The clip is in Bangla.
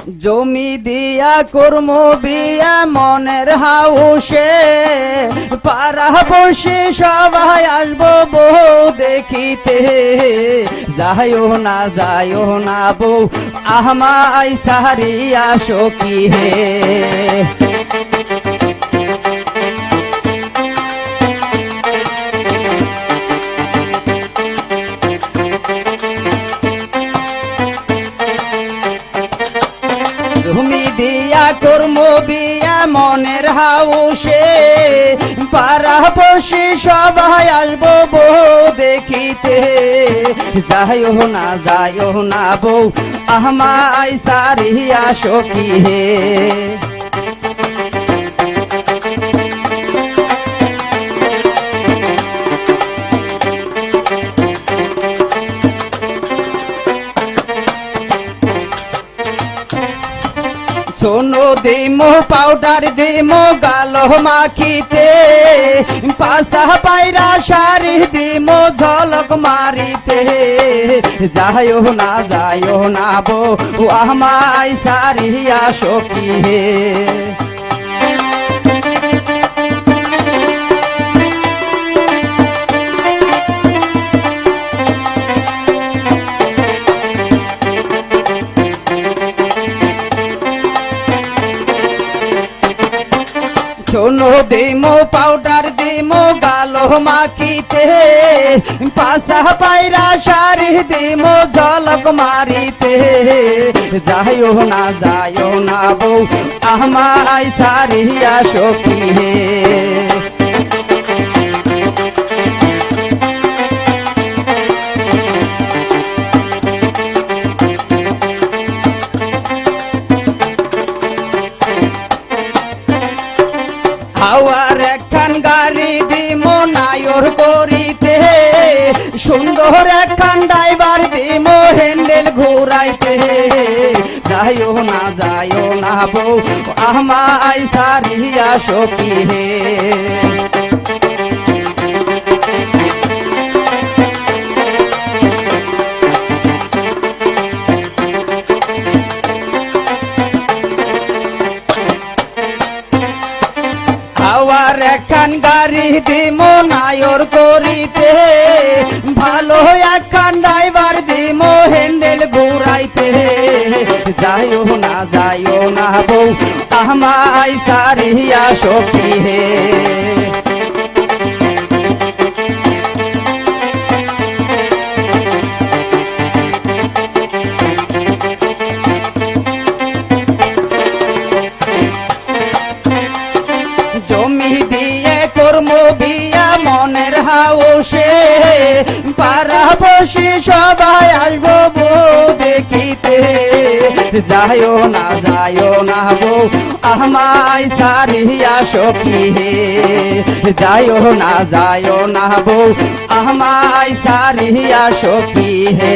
জমি দিয়া কর্ম বিয়া মনের হাউসে পাড়া বসে সবাই আসবো বউ দেখিতে যাইও না বউ আমায় সারিয়া সখী হে জমি দিয়া কর্ম বিয়া মনের হাউসে পাড়া বসে সবাই আসবো বউ দেখিতে যাইও না বউ আমায় সারিয়া সখী হে সোনো দিমো পাউডার দিমো গালো মাখিতে পাশা পায়রা শাড়ি দিমো ঝলক মারিতে যাইও না বউ আমায় সারিয়া সখী হে সোনো দিমো পাউডার দিমো গালো মাখিতে পাশা পায়রা শাড়ি দিমো ঝলক মারিতে যাইও না বউ আমায় সারিয়া সখী হে হাওয়ার একখান গাড়ি দিমো নায়র করিতে সুন্দর একখান ড্রাইভার দিমো হ্যান্ডেল ঘুরাইতে যাইও না বউ আমায় সারিয়া সখী হে হাওয়ার একখান গাড়ি দিমো নায়র করিতে ভালো একখান ড্রাইভার দিমো হ্যান্ডেল ঘুরাইতে যাইও না বউ আমায় সারিয়া সখী হে জমি দিয়ে কর্ম বিয়া মনের হাউসে পাড়া বসে সবাই আসবো বউ দেখিতে যাইও না বউ আমায় সারিয়া সখী হে যাইও না বউ আমায় সারিয়া সখী হে।